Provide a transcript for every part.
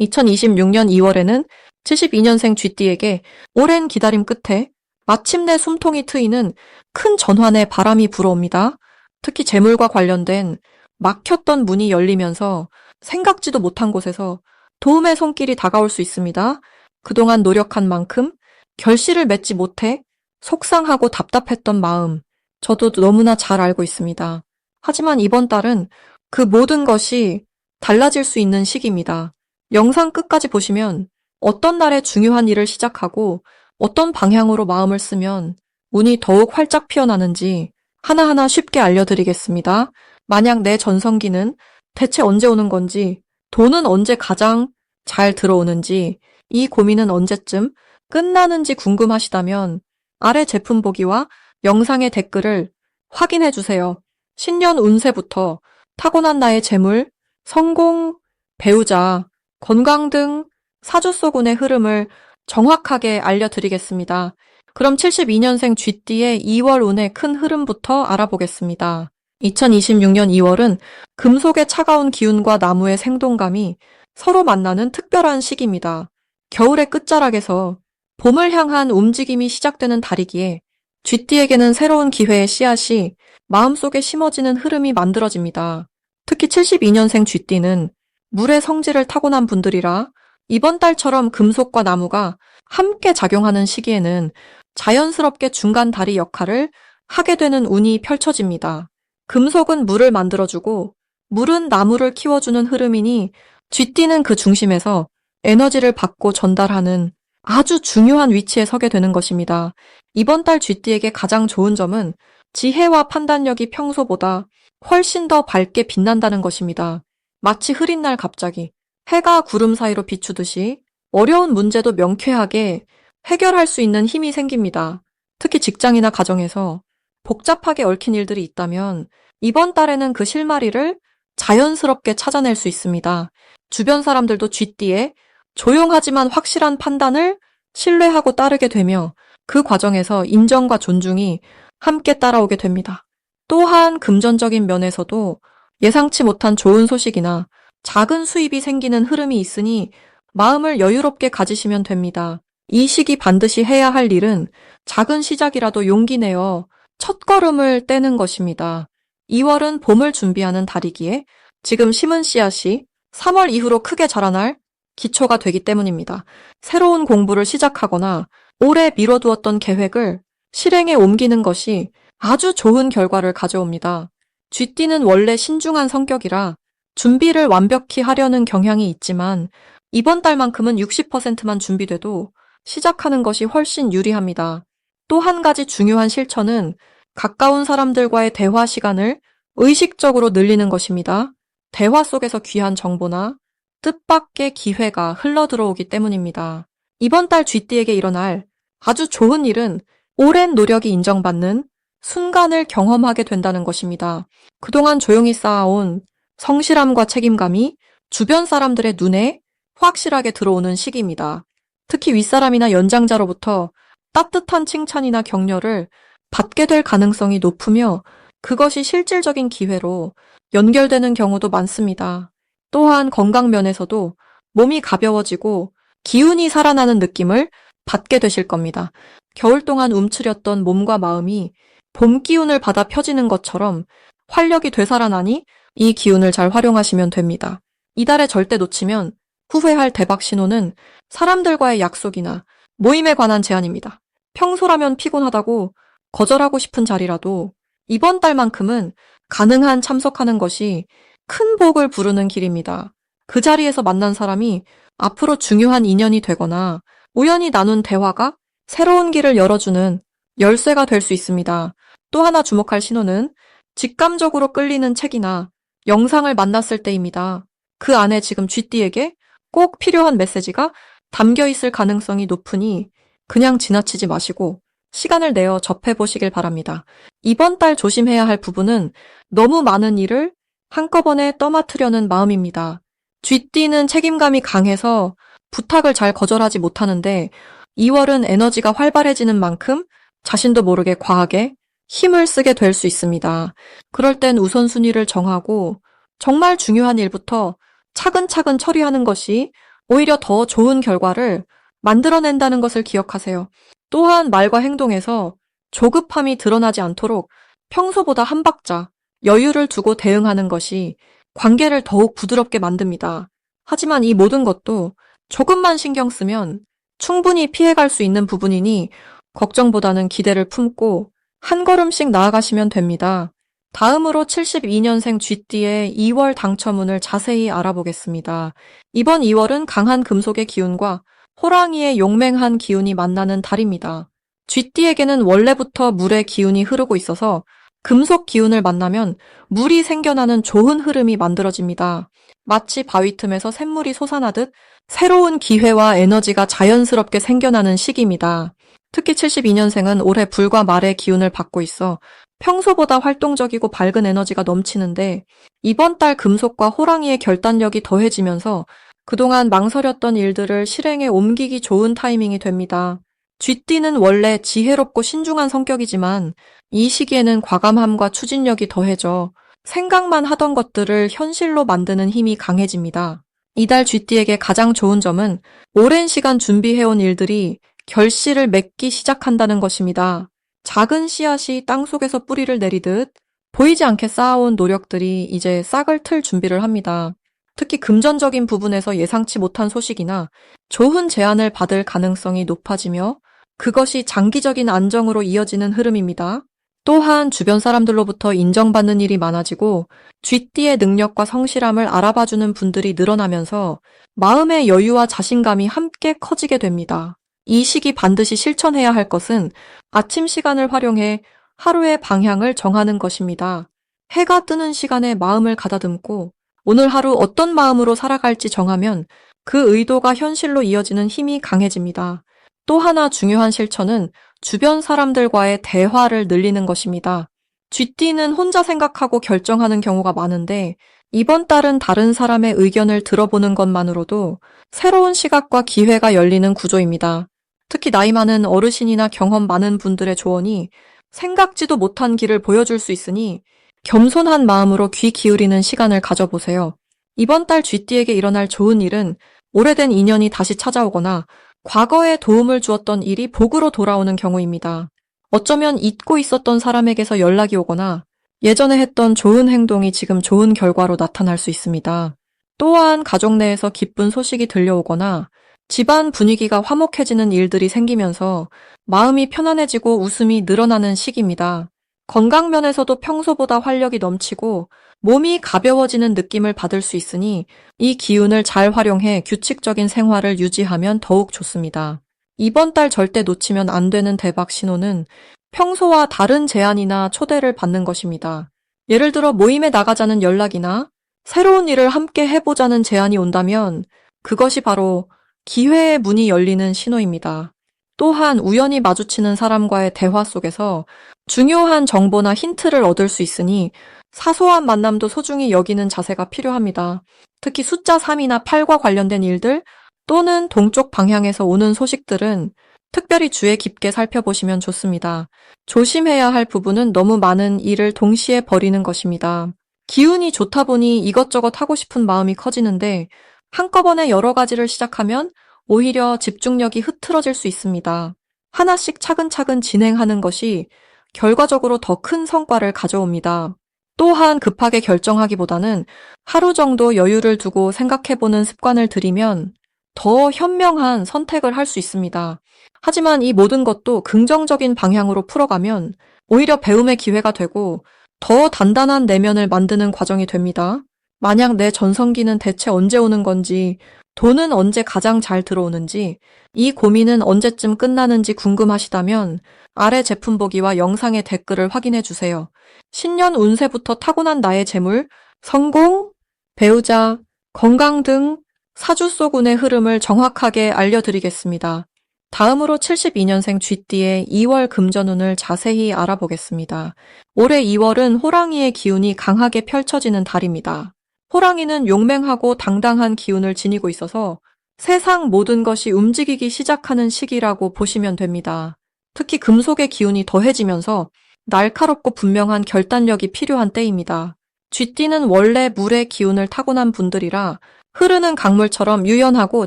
2026년 2월에는 72년생 쥐띠에게 오랜 기다림 끝에 마침내 숨통이 트이는 큰 전환의 바람이 불어옵니다. 특히 재물과 관련된 막혔던 문이 열리면서 생각지도 못한 곳에서 도움의 손길이 다가올 수 있습니다. 그동안 노력한 만큼 결실을 맺지 못해 속상하고 답답했던 마음, 저도 너무나 잘 알고 있습니다. 하지만 이번 달은 그 모든 것이 달라질 수 있는 시기입니다. 영상 끝까지 보시면 어떤 날에 중요한 일을 시작하고 어떤 방향으로 마음을 쓰면 운이 더욱 활짝 피어나는지 하나하나 쉽게 알려드리겠습니다. 만약 내 전성기는 대체 언제 오는 건지, 돈은 언제 가장 잘 들어오는지, 이 고민은 언제쯤 끝나는지 궁금하시다면 아래 제품 보기와 영상의 댓글을 확인해 주세요. 신년 운세부터 타고난 나의 재물, 성공, 배우자, 건강 등 사주 속 운의 흐름을 정확하게 알려드리겠습니다. 그럼 72년생 쥐띠의 2월 운의 큰 흐름부터 알아보겠습니다. 2026년 2월은 금속의 차가운 기운과 나무의 생동감이 서로 만나는 특별한 시기입니다. 겨울의 끝자락에서 봄을 향한 움직임이 시작되는 달이기에 쥐띠에게는 새로운 기회의 씨앗이 마음속에 심어지는 흐름이 만들어집니다. 특히 72년생 쥐띠는 물의 성질을 타고난 분들이라 이번 달처럼 금속과 나무가 함께 작용하는 시기에는 자연스럽게 중간 다리 역할을 하게 되는 운이 펼쳐집니다. 금속은 물을 만들어주고 물은 나무를 키워주는 흐름이니 쥐띠는 그 중심에서 에너지를 받고 전달하는 아주 중요한 위치에 서게 되는 것입니다. 이번 달 쥐띠에게 가장 좋은 점은 지혜와 판단력이 평소보다 훨씬 더 밝게 빛난다는 것입니다. 마치 흐린 날 갑자기 해가 구름 사이로 비추듯이 어려운 문제도 명쾌하게 해결할 수 있는 힘이 생깁니다. 특히 직장이나 가정에서 복잡하게 얽힌 일들이 있다면 이번 달에는 그 실마리를 자연스럽게 찾아낼 수 있습니다. 주변 사람들도 쥐띠에 조용하지만 확실한 판단을 신뢰하고 따르게 되며 그 과정에서 인정과 존중이 함께 따라오게 됩니다. 또한 금전적인 면에서도 예상치 못한 좋은 소식이나 작은 수입이 생기는 흐름이 있으니 마음을 여유롭게 가지시면 됩니다. 이 시기 반드시 해야 할 일은 작은 시작이라도 용기 내어 첫걸음을 떼는 것입니다. 2월은 봄을 준비하는 달이기에 지금 심은 씨앗이 3월 이후로 크게 자라날 기초가 되기 때문입니다. 새로운 공부를 시작하거나 오래 미뤄두었던 계획을 실행에 옮기는 것이 아주 좋은 결과를 가져옵니다. 쥐띠는 원래 신중한 성격이라 준비를 완벽히 하려는 경향이 있지만 이번 달만큼은 60%만 준비돼도 시작하는 것이 훨씬 유리합니다. 또 한 가지 중요한 실천은 가까운 사람들과의 대화 시간을 의식적으로 늘리는 것입니다. 대화 속에서 귀한 정보나 뜻밖의 기회가 흘러들어오기 때문입니다. 이번 달 쥐띠에게 일어날 아주 좋은 일은 오랜 노력이 인정받는 순간을 경험하게 된다는 것입니다. 그동안 조용히 쌓아온 성실함과 책임감이 주변 사람들의 눈에 확실하게 들어오는 시기입니다. 특히 윗사람이나 연장자로부터 따뜻한 칭찬이나 격려를 받게 될 가능성이 높으며 그것이 실질적인 기회로 연결되는 경우도 많습니다. 또한 건강 면에서도 몸이 가벼워지고 기운이 살아나는 느낌을 받게 되실 겁니다. 겨울 동안 움츠렸던 몸과 마음이 봄 기운을 받아 펴지는 것처럼 활력이 되살아나니 이 기운을 잘 활용하시면 됩니다. 이달에 절대 놓치면 후회할 대박 신호는 사람들과의 약속이나 모임에 관한 제안입니다. 평소라면 피곤하다고 거절하고 싶은 자리라도 이번 달만큼은 가능한 참석하는 것이 큰 복을 부르는 길입니다. 그 자리에서 만난 사람이 앞으로 중요한 인연이 되거나 우연히 나눈 대화가 새로운 길을 열어주는 열쇠가 될 수 있습니다. 또 하나 주목할 신호는 직감적으로 끌리는 책이나 영상을 만났을 때입니다. 그 안에 지금 쥐띠에게 꼭 필요한 메시지가 담겨 있을 가능성이 높으니 그냥 지나치지 마시고 시간을 내어 접해보시길 바랍니다. 이번 달 조심해야 할 부분은 너무 많은 일을 한꺼번에 떠맡으려는 마음입니다. 쥐띠는 책임감이 강해서 부탁을 잘 거절하지 못하는데 2월은 에너지가 활발해지는 만큼 자신도 모르게 과하게 힘을 쓰게 될 수 있습니다. 그럴 땐 우선순위를 정하고 정말 중요한 일부터 차근차근 처리하는 것이 오히려 더 좋은 결과를 만들어낸다는 것을 기억하세요. 또한 말과 행동에서 조급함이 드러나지 않도록 평소보다 한 박자 여유를 두고 대응하는 것이 관계를 더욱 부드럽게 만듭니다. 하지만 이 모든 것도 조금만 신경 쓰면 충분히 피해갈 수 있는 부분이니 걱정보다는 기대를 품고 한 걸음씩 나아가시면 됩니다. 다음으로 72년생 쥐띠의 2월 당첨운을 자세히 알아보겠습니다. 이번 2월은 강한 금속의 기운과 호랑이의 용맹한 기운이 만나는 달입니다. 쥐띠에게는 원래부터 물의 기운이 흐르고 있어서 금속 기운을 만나면 물이 생겨나는 좋은 흐름이 만들어집니다. 마치 바위 틈에서 샘물이 솟아나듯 새로운 기회와 에너지가 자연스럽게 생겨나는 시기입니다. 특히 72년생은 올해 불과 말의 기운을 받고 있어 평소보다 활동적이고 밝은 에너지가 넘치는데 이번 달 금속과 호랑이의 결단력이 더해지면서 그동안 망설였던 일들을 실행에 옮기기 좋은 타이밍이 됩니다. 쥐띠는 원래 지혜롭고 신중한 성격이지만 이 시기에는 과감함과 추진력이 더해져 생각만 하던 것들을 현실로 만드는 힘이 강해집니다. 이달 쥐띠에게 가장 좋은 점은 오랜 시간 준비해온 일들이 결실을 맺기 시작한다는 것입니다. 작은 씨앗이 땅속에서 뿌리를 내리듯 보이지 않게 쌓아온 노력들이 이제 싹을 틀 준비를 합니다. 특히 금전적인 부분에서 예상치 못한 소식이나 좋은 제안을 받을 가능성이 높아지며 그것이 장기적인 안정으로 이어지는 흐름입니다. 또한 주변 사람들로부터 인정받는 일이 많아지고 쥐띠의 능력과 성실함을 알아봐주는 분들이 늘어나면서 마음의 여유와 자신감이 함께 커지게 됩니다. 이 시기 반드시 실천해야 할 것은 아침 시간을 활용해 하루의 방향을 정하는 것입니다. 해가 뜨는 시간에 마음을 가다듬고 오늘 하루 어떤 마음으로 살아갈지 정하면 그 의도가 현실로 이어지는 힘이 강해집니다. 또 하나 중요한 실천은 주변 사람들과의 대화를 늘리는 것입니다. 쥐띠는 혼자 생각하고 결정하는 경우가 많은데 이번 달은 다른 사람의 의견을 들어보는 것만으로도 새로운 시각과 기회가 열리는 구조입니다. 특히 나이 많은 어르신이나 경험 많은 분들의 조언이 생각지도 못한 길을 보여줄 수 있으니 겸손한 마음으로 귀 기울이는 시간을 가져보세요. 이번 달 쥐띠에게 일어날 좋은 일은 오래된 인연이 다시 찾아오거나 과거에 도움을 주었던 일이 복으로 돌아오는 경우입니다. 어쩌면 잊고 있었던 사람에게서 연락이 오거나 예전에 했던 좋은 행동이 지금 좋은 결과로 나타날 수 있습니다. 또한 가족 내에서 기쁜 소식이 들려오거나 집안 분위기가 화목해지는 일들이 생기면서 마음이 편안해지고 웃음이 늘어나는 시기입니다. 건강 면에서도 평소보다 활력이 넘치고 몸이 가벼워지는 느낌을 받을 수 있으니 이 기운을 잘 활용해 규칙적인 생활을 유지하면 더욱 좋습니다. 이번 달 절대 놓치면 안 되는 대박 신호는 평소와 다른 제안이나 초대를 받는 것입니다. 예를 들어 모임에 나가자는 연락이나 새로운 일을 함께 해보자는 제안이 온다면 그것이 바로 기회의 문이 열리는 신호입니다. 또한 우연히 마주치는 사람과의 대화 속에서 중요한 정보나 힌트를 얻을 수 있으니 사소한 만남도 소중히 여기는 자세가 필요합니다. 특히 숫자 3이나 8과 관련된 일들 또는 동쪽 방향에서 오는 소식들은 특별히 주의 깊게 살펴보시면 좋습니다. 조심해야 할 부분은 너무 많은 일을 동시에 벌이는 것입니다. 기운이 좋다 보니 이것저것 하고 싶은 마음이 커지는데 한꺼번에 여러 가지를 시작하면 오히려 집중력이 흐트러질 수 있습니다. 하나씩 차근차근 진행하는 것이 결과적으로 더 큰 성과를 가져옵니다. 또한 급하게 결정하기보다는 하루 정도 여유를 두고 생각해보는 습관을 들이면 더 현명한 선택을 할 수 있습니다. 하지만 이 모든 것도 긍정적인 방향으로 풀어가면 오히려 배움의 기회가 되고 더 단단한 내면을 만드는 과정이 됩니다. 만약 내 전성기는 대체 언제 오는 건지, 돈은 언제 가장 잘 들어오는지, 이 고민은 언제쯤 끝나는지 궁금하시다면 아래 제품 보기와 영상의 댓글을 확인해 주세요. 신년 운세부터 타고난 나의 재물, 성공, 배우자, 건강 등 사주 속 운의 흐름을 정확하게 알려드리겠습니다. 다음으로 72년생 쥐띠의 2월 금전운을 자세히 알아보겠습니다. 올해 2월은 호랑이의 기운이 강하게 펼쳐지는 달입니다. 호랑이는 용맹하고 당당한 기운을 지니고 있어서 세상 모든 것이 움직이기 시작하는 시기라고 보시면 됩니다. 특히 금속의 기운이 더해지면서 날카롭고 분명한 결단력이 필요한 때입니다. 쥐띠는 원래 물의 기운을 타고난 분들이라 흐르는 강물처럼 유연하고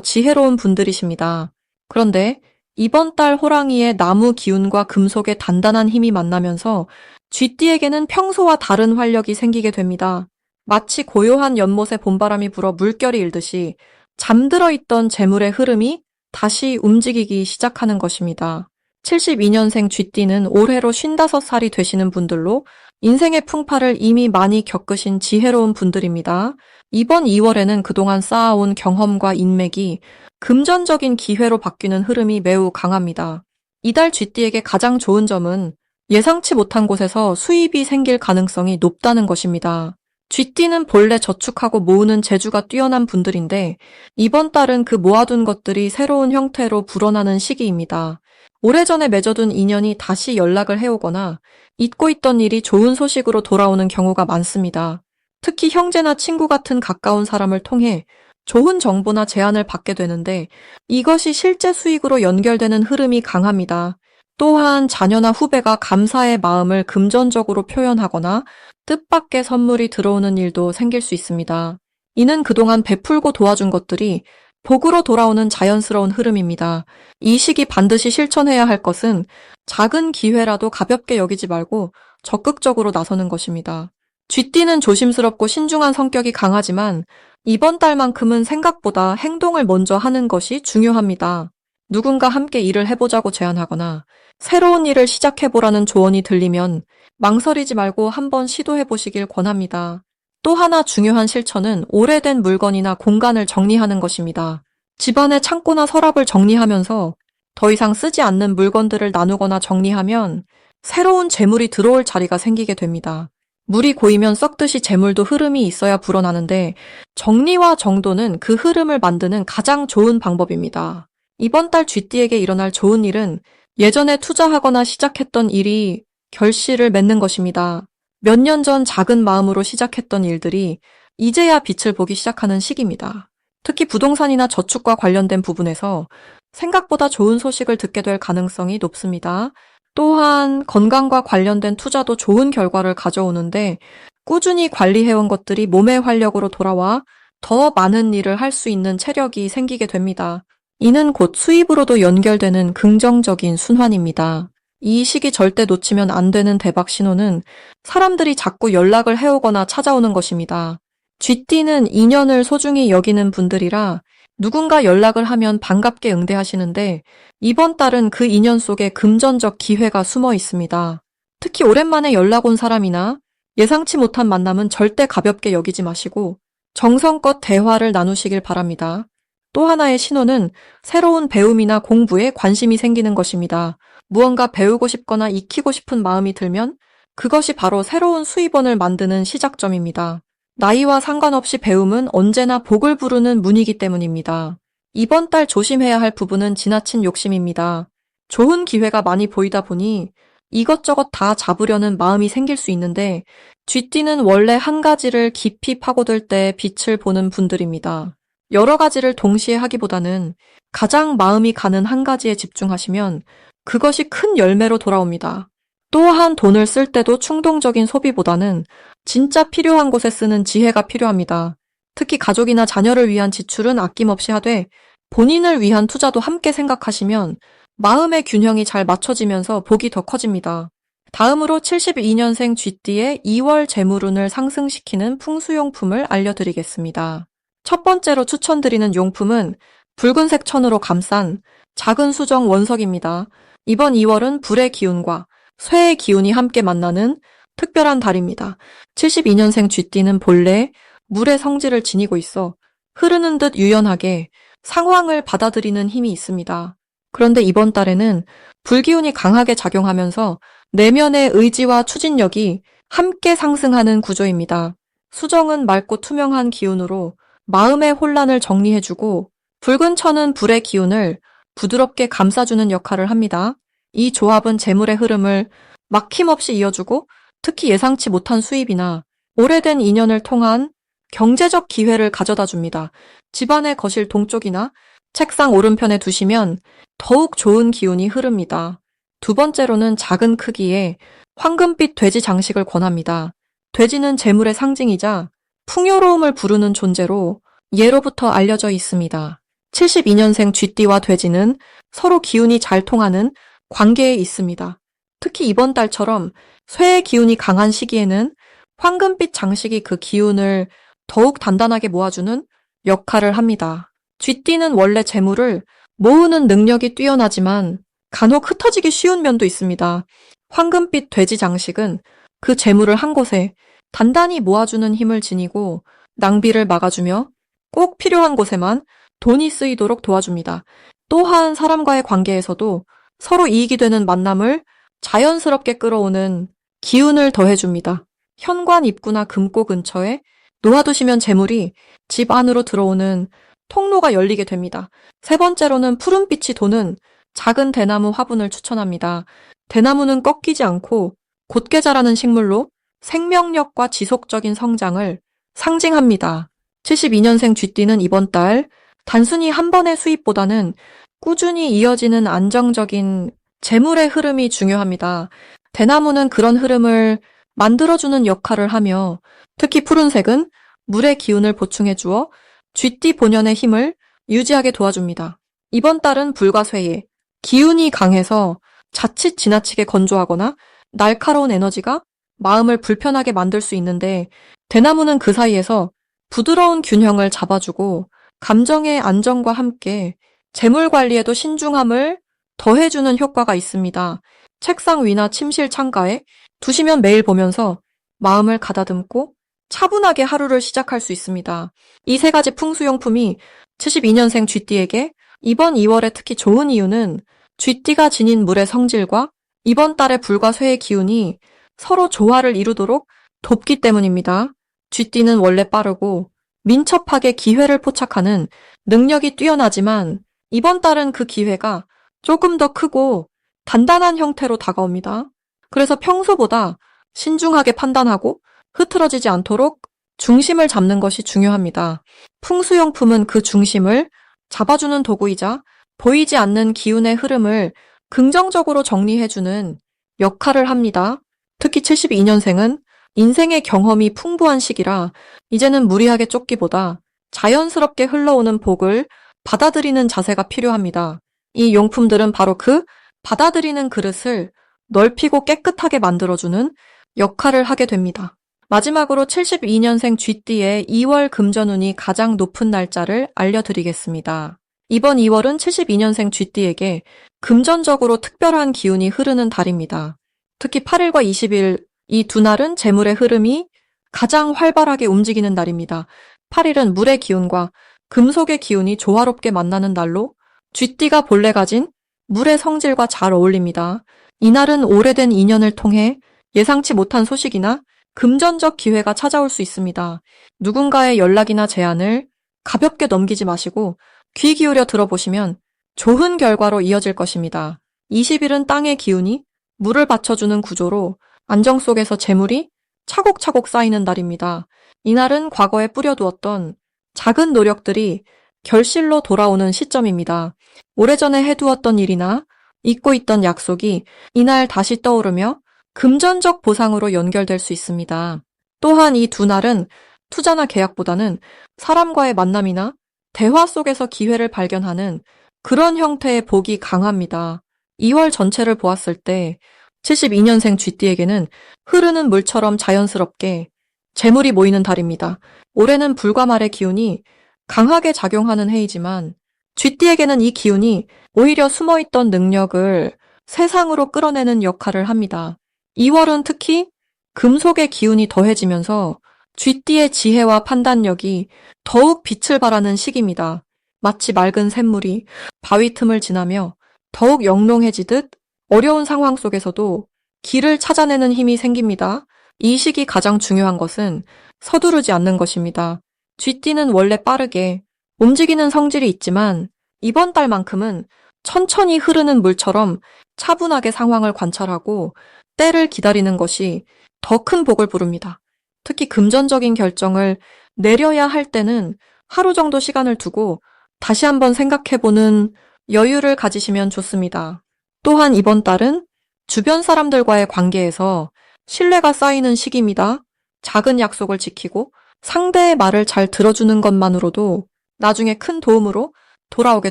지혜로운 분들이십니다. 그런데 이번 달 호랑이의 나무 기운과 금속의 단단한 힘이 만나면서 쥐띠에게는 평소와 다른 활력이 생기게 됩니다. 마치 고요한 연못에 봄바람이 불어 물결이 일듯이 잠들어 있던 재물의 흐름이 다시 움직이기 시작하는 것입니다. 72년생 쥐띠는 올해로 55살이 되시는 분들로 인생의 풍파를 이미 많이 겪으신 지혜로운 분들입니다. 이번 2월에는 그동안 쌓아온 경험과 인맥이 금전적인 기회로 바뀌는 흐름이 매우 강합니다. 이달 쥐띠에게 가장 좋은 점은 예상치 못한 곳에서 수입이 생길 가능성이 높다는 것입니다. 쥐띠는 본래 저축하고 모으는 재주가 뛰어난 분들인데 이번 달은 그 모아둔 것들이 새로운 형태로 불어나는 시기입니다. 오래전에 맺어둔 인연이 다시 연락을 해오거나 잊고 있던 일이 좋은 소식으로 돌아오는 경우가 많습니다. 특히 형제나 친구 같은 가까운 사람을 통해 좋은 정보나 제안을 받게 되는데 이것이 실제 수익으로 연결되는 흐름이 강합니다. 또한 자녀나 후배가 감사의 마음을 금전적으로 표현하거나 뜻밖의 선물이 들어오는 일도 생길 수 있습니다. 이는 그동안 베풀고 도와준 것들이 복으로 돌아오는 자연스러운 흐름입니다. 이 시기 반드시 실천해야 할 것은 작은 기회라도 가볍게 여기지 말고 적극적으로 나서는 것입니다. 쥐띠는 조심스럽고 신중한 성격이 강하지만 이번 달만큼은 생각보다 행동을 먼저 하는 것이 중요합니다. 누군가 함께 일을 해보자고 제안하거나 새로운 일을 시작해보라는 조언이 들리면 망설이지 말고 한번 시도해보시길 권합니다. 또 하나 중요한 실천은 오래된 물건이나 공간을 정리하는 것입니다. 집안의 창고나 서랍을 정리하면서 더 이상 쓰지 않는 물건들을 나누거나 정리하면 새로운 재물이 들어올 자리가 생기게 됩니다. 물이 고이면 썩듯이 재물도 흐름이 있어야 불어나는데 정리와 정돈은 그 흐름을 만드는 가장 좋은 방법입니다. 이번 달 쥐띠에게 일어날 좋은 일은 예전에 투자하거나 시작했던 일이 결실을 맺는 것입니다. 몇 년 전 작은 마음으로 시작했던 일들이 이제야 빛을 보기 시작하는 시기입니다. 특히 부동산이나 저축과 관련된 부분에서 생각보다 좋은 소식을 듣게 될 가능성이 높습니다. 또한 건강과 관련된 투자도 좋은 결과를 가져오는데 꾸준히 관리해온 것들이 몸의 활력으로 돌아와 더 많은 일을 할 수 있는 체력이 생기게 됩니다. 이는 곧 수입으로도 연결되는 긍정적인 순환입니다. 이 시기 절대 놓치면 안 되는 대박 신호는 사람들이 자꾸 연락을 해오거나 찾아오는 것입니다. 쥐띠는 인연을 소중히 여기는 분들이라 누군가 연락을 하면 반갑게 응대하시는데 이번 달은 그 인연 속에 금전적 기회가 숨어 있습니다. 특히 오랜만에 연락 온 사람이나 예상치 못한 만남은 절대 가볍게 여기지 마시고 정성껏 대화를 나누시길 바랍니다. 또 하나의 신호는 새로운 배움이나 공부에 관심이 생기는 것입니다. 무언가 배우고 싶거나 익히고 싶은 마음이 들면 그것이 바로 새로운 수입원을 만드는 시작점입니다. 나이와 상관없이 배움은 언제나 복을 부르는 문이기 때문입니다. 이번 달 조심해야 할 부분은 지나친 욕심입니다. 좋은 기회가 많이 보이다 보니 이것저것 다 잡으려는 마음이 생길 수 있는데 쥐띠는 원래 한 가지를 깊이 파고들 때 빛을 보는 분들입니다. 여러 가지를 동시에 하기보다는 가장 마음이 가는 한 가지에 집중하시면 그것이 큰 열매로 돌아옵니다. 또한 돈을 쓸 때도 충동적인 소비보다는 진짜 필요한 곳에 쓰는 지혜가 필요합니다. 특히 가족이나 자녀를 위한 지출은 아낌없이 하되 본인을 위한 투자도 함께 생각하시면 마음의 균형이 잘 맞춰지면서 복이 더 커집니다. 다음으로 72년생 쥐띠의 2월 재물운을 상승시키는 풍수용품을 알려드리겠습니다. 첫 번째로 추천드리는 용품은 붉은색 천으로 감싼 작은 수정 원석입니다. 이번 2월은 불의 기운과 쇠의 기운이 함께 만나는 특별한 달입니다. 72년생 쥐띠는 본래 물의 성질을 지니고 있어 흐르는 듯 유연하게 상황을 받아들이는 힘이 있습니다. 그런데 이번 달에는 불기운이 강하게 작용하면서 내면의 의지와 추진력이 함께 상승하는 구조입니다. 수정은 맑고 투명한 기운으로 마음의 혼란을 정리해주고 붉은 천은 불의 기운을 부드럽게 감싸주는 역할을 합니다. 이 조합은 재물의 흐름을 막힘없이 이어주고 특히 예상치 못한 수입이나 오래된 인연을 통한 경제적 기회를 가져다 줍니다. 집안의 거실 동쪽이나 책상 오른편에 두시면 더욱 좋은 기운이 흐릅니다. 두 번째로는 작은 크기의 황금빛 돼지 장식을 권합니다. 돼지는 재물의 상징이자 풍요로움을 부르는 존재로 예로부터 알려져 있습니다. 72년생 쥐띠와 돼지는 서로 기운이 잘 통하는 관계에 있습니다. 특히 이번 달처럼 쇠의 기운이 강한 시기에는 황금빛 장식이 그 기운을 더욱 단단하게 모아주는 역할을 합니다. 쥐띠는 원래 재물을 모으는 능력이 뛰어나지만 간혹 흩어지기 쉬운 면도 있습니다. 황금빛 돼지 장식은 그 재물을 한 곳에 단단히 모아주는 힘을 지니고 낭비를 막아주며 꼭 필요한 곳에만 돈이 쓰이도록 도와줍니다. 또한 사람과의 관계에서도 서로 이익이 되는 만남을 자연스럽게 끌어오는 기운을 더해줍니다. 현관 입구나 금고 근처에 놓아두시면 재물이 집 안으로 들어오는 통로가 열리게 됩니다. 세 번째로는 푸른빛이 도는 작은 대나무 화분을 추천합니다. 대나무는 꺾이지 않고 곧게 자라는 식물로 생명력과 지속적인 성장을 상징합니다. 72년생 쥐띠는 이번 달 단순히 한 번의 수입보다는 꾸준히 이어지는 안정적인 재물의 흐름이 중요합니다. 대나무는 그런 흐름을 만들어주는 역할을 하며 특히 푸른색은 물의 기운을 보충해 주어 쥐띠 본연의 힘을 유지하게 도와줍니다. 이번 달은 불과 쇠에 기운이 강해서 자칫 지나치게 건조하거나 날카로운 에너지가 마음을 불편하게 만들 수 있는데 대나무는 그 사이에서 부드러운 균형을 잡아주고 감정의 안정과 함께 재물 관리에도 신중함을 더해주는 효과가 있습니다. 책상 위나 침실 창가에 두시면 매일 보면서 마음을 가다듬고 차분하게 하루를 시작할 수 있습니다. 이 세 가지 풍수용품이 72년생 쥐띠에게 이번 2월에 특히 좋은 이유는 쥐띠가 지닌 물의 성질과 이번 달의 불과 쇠의 기운이 서로 조화를 이루도록 돕기 때문입니다. 쥐띠는 원래 빠르고 민첩하게 기회를 포착하는 능력이 뛰어나지만 이번 달은 그 기회가 조금 더 크고 단단한 형태로 다가옵니다. 그래서 평소보다 신중하게 판단하고 흐트러지지 않도록 중심을 잡는 것이 중요합니다. 풍수용품은 그 중심을 잡아주는 도구이자 보이지 않는 기운의 흐름을 긍정적으로 정리해주는 역할을 합니다. 특히 72년생은 인생의 경험이 풍부한 시기라 이제는 무리하게 쫓기보다 자연스럽게 흘러오는 복을 받아들이는 자세가 필요합니다. 이 용품들은 바로 그 받아들이는 그릇을 넓히고 깨끗하게 만들어주는 역할을 하게 됩니다. 마지막으로 72년생 쥐띠의 2월 금전운이 가장 높은 날짜를 알려드리겠습니다. 이번 2월은 72년생 쥐띠에게 금전적으로 특별한 기운이 흐르는 달입니다. 특히 8일과 20일 이 두 날은 재물의 흐름이 가장 활발하게 움직이는 날입니다. 8일은 물의 기운과 금속의 기운이 조화롭게 만나는 날로 쥐띠가 본래 가진 물의 성질과 잘 어울립니다. 이날은 오래된 인연을 통해 예상치 못한 소식이나 금전적 기회가 찾아올 수 있습니다. 누군가의 연락이나 제안을 가볍게 넘기지 마시고 귀 기울여 들어보시면 좋은 결과로 이어질 것입니다. 20일은 땅의 기운이 물을 받쳐주는 구조로 안정 속에서 재물이 차곡차곡 쌓이는 날입니다. 이날은 과거에 뿌려두었던 작은 노력들이 결실로 돌아오는 시점입니다. 오래전에 해두었던 일이나 잊고 있던 약속이 이날 다시 떠오르며 금전적 보상으로 연결될 수 있습니다. 또한 이 두 날은 투자나 계약보다는 사람과의 만남이나 대화 속에서 기회를 발견하는 그런 형태의 복이 강합니다. 2월 전체를 보았을 때 72년생 쥐띠에게는 흐르는 물처럼 자연스럽게 재물이 모이는 달입니다. 올해는 불과 말의 기운이 강하게 작용하는 해이지만 쥐띠에게는 이 기운이 오히려 숨어있던 능력을 세상으로 끌어내는 역할을 합니다. 2월은 특히 금속의 기운이 더해지면서 쥐띠의 지혜와 판단력이 더욱 빛을 발하는 시기입니다. 마치 맑은 샘물이 바위 틈을 지나며 더욱 영롱해지듯 어려운 상황 속에서도 길을 찾아내는 힘이 생깁니다. 이 시기 가장 중요한 것은 서두르지 않는 것입니다. 쥐띠는 원래 빠르게 움직이는 성질이 있지만 이번 달만큼은 천천히 흐르는 물처럼 차분하게 상황을 관찰하고 때를 기다리는 것이 더 큰 복을 부릅니다. 특히 금전적인 결정을 내려야 할 때는 하루 정도 시간을 두고 다시 한번 생각해보는 여유를 가지시면 좋습니다. 또한 이번 달은 주변 사람들과의 관계에서 신뢰가 쌓이는 시기입니다. 작은 약속을 지키고 상대의 말을 잘 들어주는 것만으로도 나중에 큰 도움으로 돌아오게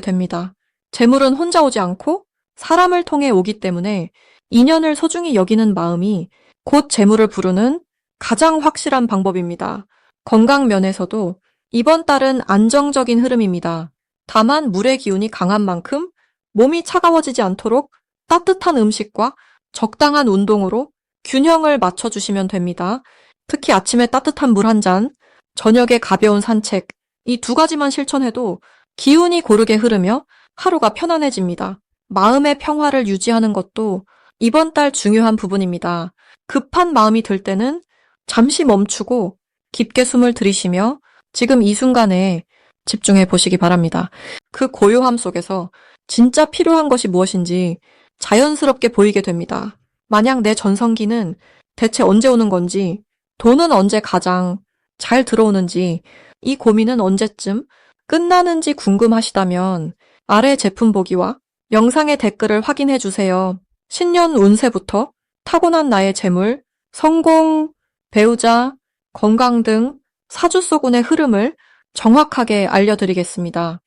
됩니다. 재물은 혼자 오지 않고 사람을 통해 오기 때문에 인연을 소중히 여기는 마음이 곧 재물을 부르는 가장 확실한 방법입니다. 건강 면에서도 이번 달은 안정적인 흐름입니다. 다만 물의 기운이 강한 만큼 몸이 차가워지지 않도록 따뜻한 음식과 적당한 운동으로 균형을 맞춰주시면 됩니다. 특히 아침에 따뜻한 물 한 잔, 저녁에 가벼운 산책, 이 두 가지만 실천해도 기운이 고르게 흐르며 하루가 편안해집니다. 마음의 평화를 유지하는 것도 이번 달 중요한 부분입니다. 급한 마음이 들 때는 잠시 멈추고 깊게 숨을 들이쉬며 지금 이 순간에 집중해 보시기 바랍니다. 그 고요함 속에서 진짜 필요한 것이 무엇인지 자연스럽게 보이게 됩니다. 만약 내 전성기는 대체 언제 오는 건지, 돈은 언제 가장 잘 들어오는지, 이 고민은 언제쯤 끝나는지 궁금하시다면 아래 제품 보기와 영상의 댓글을 확인해 주세요. 신년 운세부터 타고난 나의 재물, 성공, 배우자, 건강 등 사주소군의 흐름을 정확하게 알려드리겠습니다.